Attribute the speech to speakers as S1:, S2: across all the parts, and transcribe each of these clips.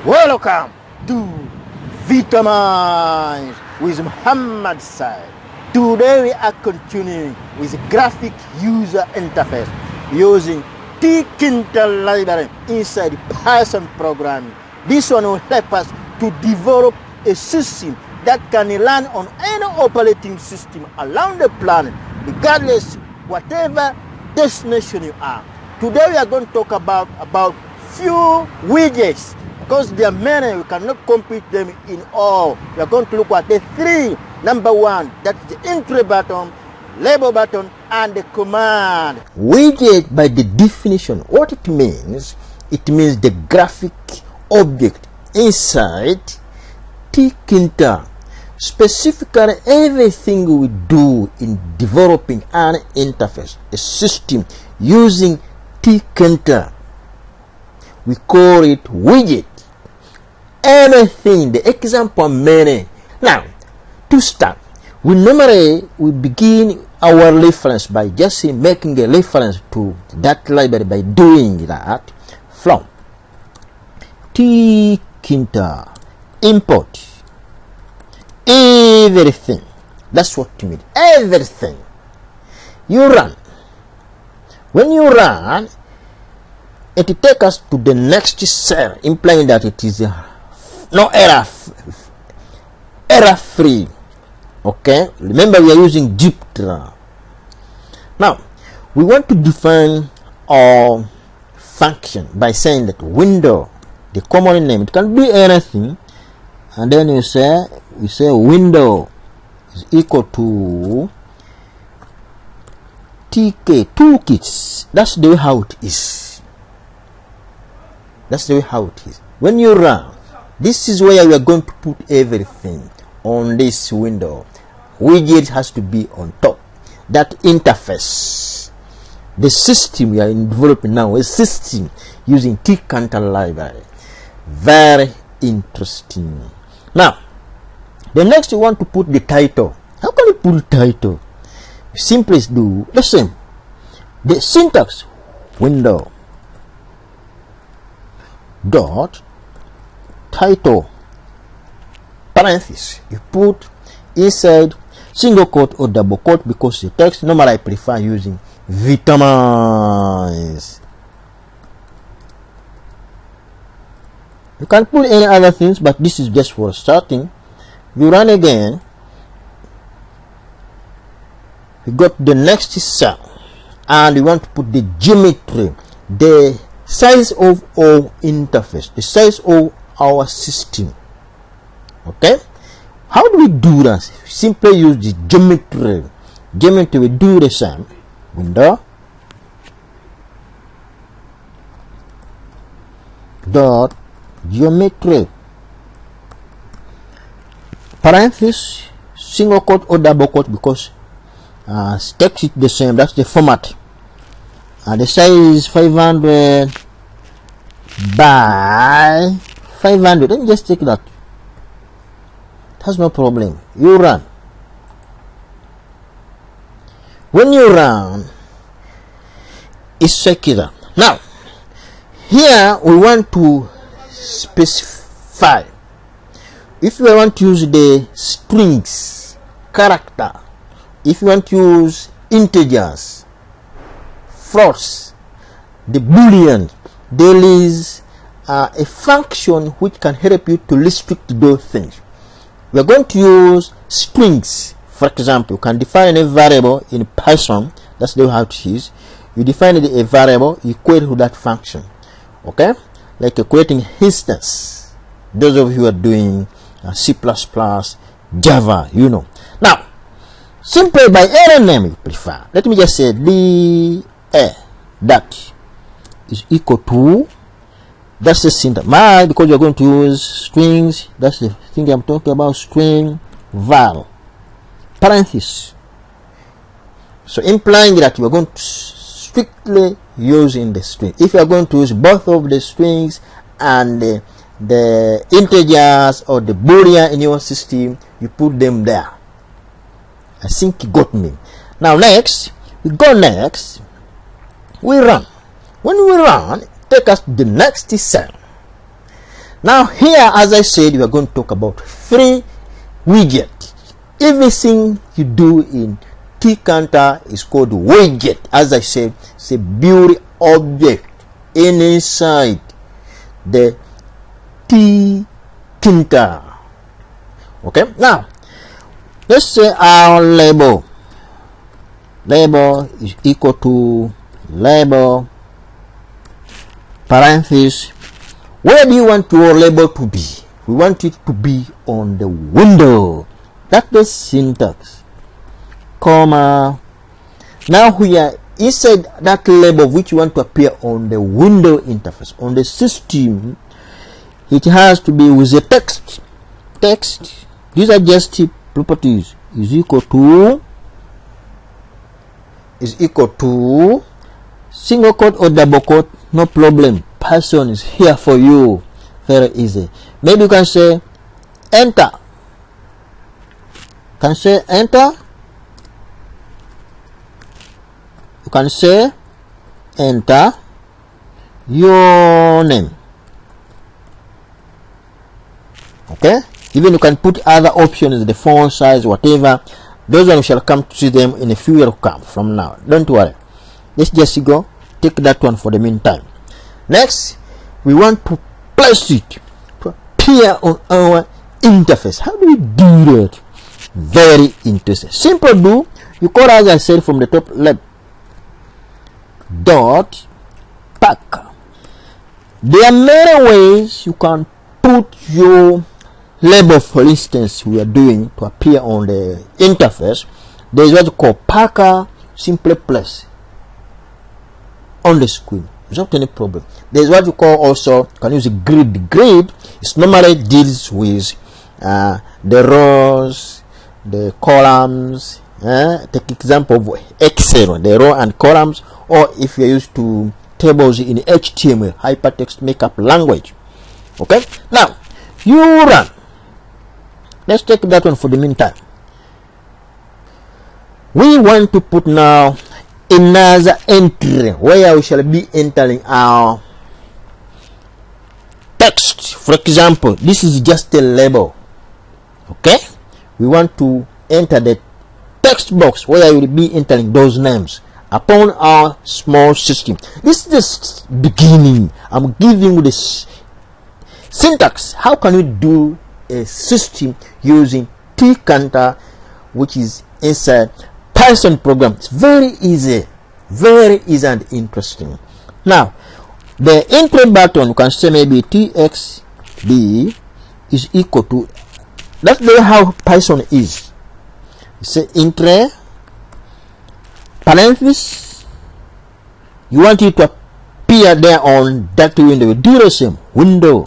S1: Welcome to Vitamize with Muhammad Said. Today we are continuing with graphic user interface using Tkinter library inside Python programming. This one will help us to develop a system that can run on any operating system around the planet, regardless whatever destination you are. Today we are going to talk about few widgets, because there are many, we cannot complete them in all. We are going to look at the three. Number one, that's the entry button, label button, and the command. Widget, by the definition, what it means the graphic object inside Tkinter. Specifically, everything we do in developing an interface, a system using Tkinter, we call it widget. Anything, the example many. Now, to start, we normally begin our reference by just making a reference to that library by doing that from Tkinter, import everything. That's what you mean, everything. You run. When you run, it takes us to the next cell, implying that it is no error free. Okay, remember we are using Jupyter. Now we want to define our function by saying that window, the common name, it can be anything, and then you say window is equal to TK toolkits. That's the way how it is. That's the way how it is. When you run, this is where we are going to put everything on this window. Widget has to be on top. That interface, the system we are developing now, a system using Tkinter library. Very interesting. Now, the next you want to put the title. How can you put title? You simply do the same. The syntax, window dot title parenthesis. You put inside single quote or double quote, because the text normally I prefer using Vitamize. You can put any other things, but this is just for starting. You run again, we got the next cell, and we want to put the geometry, the size of our interface, the size of our system. Okay, how do we do that? Simply use the geometry. Geometry, we do the same. Window dot geometry parenthesis single quote or double quote, because text is the same. That's the format. The size is 500 by 500. Let me just take that. That's no problem. You run. When you run, it's circular. Now, here we want to specify if we want to use the strings, character, if you want to use integers, floats, the boolean. There is a function which can help you to restrict those things. We are going to use strings. For example, you can define a variable in Python. That's the way how it is. You define a variable equal to that function. Okay, like creating instance. Those of you who are doing C++, Java, you know. Now, simply by any name you prefer. Let me just say that is equal to, that's the syntax. Because you're going to use strings, that's the thing I'm talking about, string val parenthesis. So implying that you're going to strictly using the string. If you are going to use both of the strings and the integers or the boolean in your system, you put them there. I think you got me. Now next, we run. When we run, take us to the next cell. Now here, as I said, we are going to talk about free widget. Everything you do in Tkinter is called widget. As I said, it's a build object inside the Tkinter. Okay, now let's say our label is equal to label parenthesis. Where do you want your label to be? We want it to be on the window. That's the syntax, comma. Now we are inside that label which you want to appear on the window interface. On the system, it has to be with the text. These are just properties is equal to single quote or double quote, no problem. Python is here for you, very easy. Maybe you can say enter. You can say enter. You can say enter your name. Okay, even you can put other options, the font size, whatever. Those ones we shall come to see them in a few years to come from now. Don't worry. Let's just go take that one for the meantime. Next, we want to place it to appear on our interface. How do we do that? Very interesting. Simple do. You call, as I said, from the top left, dot pack. There are many ways you can put your label. For instance, we are doing to appear on the interface. There is what you call packer simply place on the screen without any problem. There is what you call also, you can use a grid. The grid is normally deals with the rows, the columns. Take example of Excel, the row and columns, or if you're used to tables in HTML, hypertext markup language. Okay, now you run. Let's take that one for the meantime. We want to put now another entry where we shall be entering our text. For example, this is just a label. Okay, we want to enter the text box where we will be entering those names upon our small system. This is the beginning. I'm giving you this syntax. How can we do a system using Tkinter, which is inside Python program? It's very easy and interesting. Now, the entry button, you can say maybe txb is equal to, that's the how Python is. You say entry parenthesis, you want it to appear there on that window. Do the same window.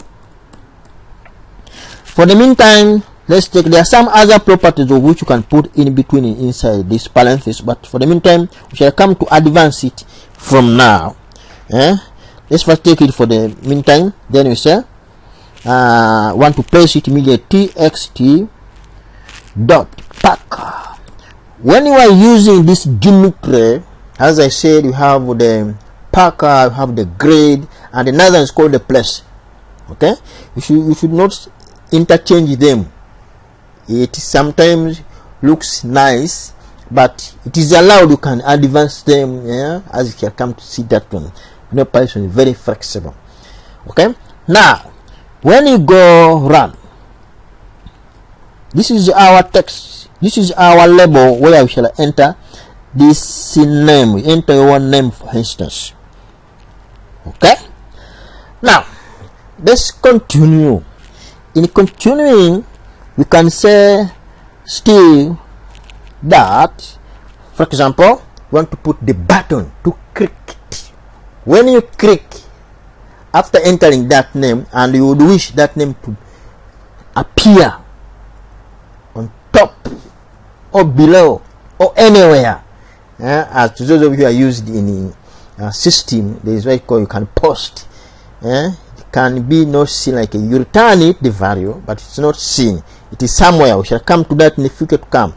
S1: For the meantime, let's take, there are some other properties of which you can put in between and inside this parenthesis, but for the meantime we shall come to advance it from now. Let's first take it for the meantime. Then we say want to place it immediately, txt dot pack. When you are using this geometry, as I said, you have the packer, you have the grade, and another is called the place. Okay, you should not interchange them. It sometimes looks nice, but it is allowed. You can advance them, as you can come to see that one. You know, Python is very flexible. Okay, now when you go run, this is our text, this is our label where we shall enter this name. We enter your name, for instance. Okay, now let's continue. In continuing, we can say still that, for example, we want to put the button to click it. When you click after entering that name, and you would wish that name to appear on top or below or anywhere, as to those of you who are used in system, there is what you call, you can post. Can be not seen, like you return it the value, but it's not seen. It is somewhere. We shall come to that in the future to come.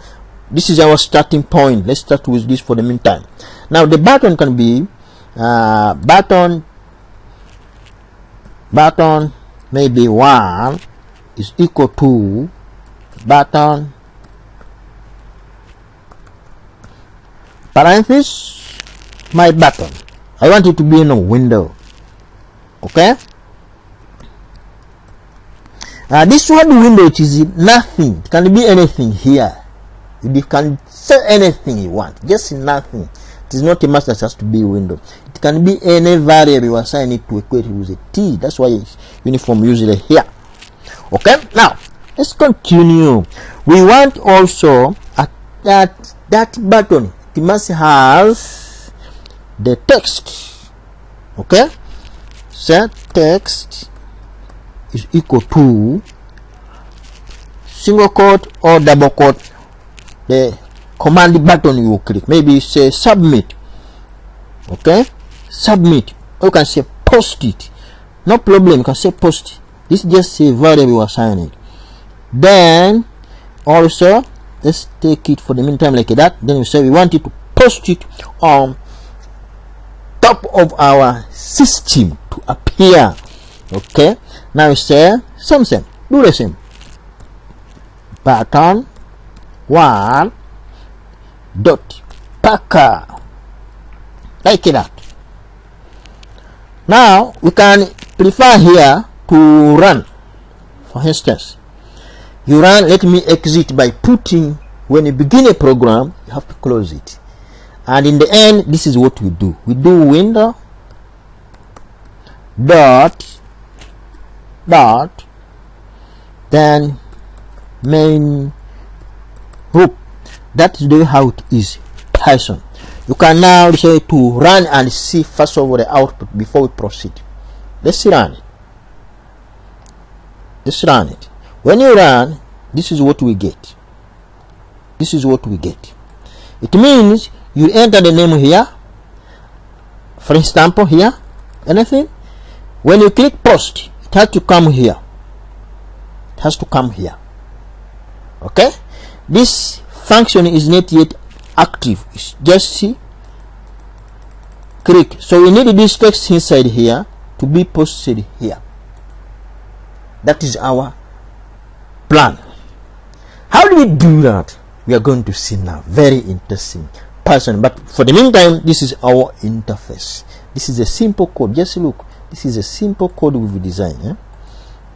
S1: This is our starting point. Let's start with this for the meantime. Now the button can be button maybe 1 is equal to button parenthesis my button. I want it to be in a window. Okay, this word window, which is nothing, it can be anything here. You can say anything you want, just nothing. It is not a must that has to be window. It can be any variable you assign it to equate with a t. That's why it's uniform usually here. Okay, now let's continue. We want also that button, it must have the text. Okay, set text is equal to single quote or double quote the command button you will click. Maybe say submit. Okay, submit, or you can say post it, no problem, you can say post it. This is just a variable you assign it. Then also let's take it for the meantime like that. Then we say we want it to post it on top of our system to appear. Okay, now we say something, do the same, button 1 dot packer, like that. Now we can prefer here to run. For instance, you run, let me exit by putting, when you begin a program you have to close it, and in the end this is what we do. We do window dot then main group. That is the way how it is Python. You can now say to run and see first of all the output before we proceed. Let's run it. Let's run it. When you run, this is what we get. This is what we get. It means you enter the name here, for example here, anything. When you click post, it has to come here. It has to come here. Okay, this function is not yet active. It's just see click. So we need this text inside here to be posted here. That is our plan. How do we do that? We are going to see now. Very interesting person. But for the meantime, this is our interface. This is a simple code. Just look. This is a simple code we've designed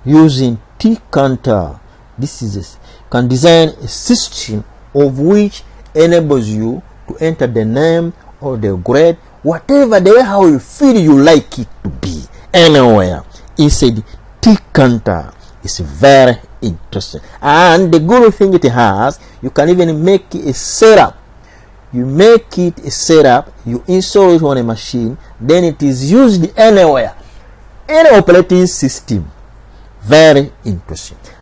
S1: using Tkinter. This is you can design a system of which enables you to enter the name or the grade, whatever the way how you feel you like it to be, anywhere inside Tkinter. It's very interesting, and the good thing it has, you can even make a setup. You make it a setup, you install it on a machine, then it is used anywhere, any operating system. Very interesting.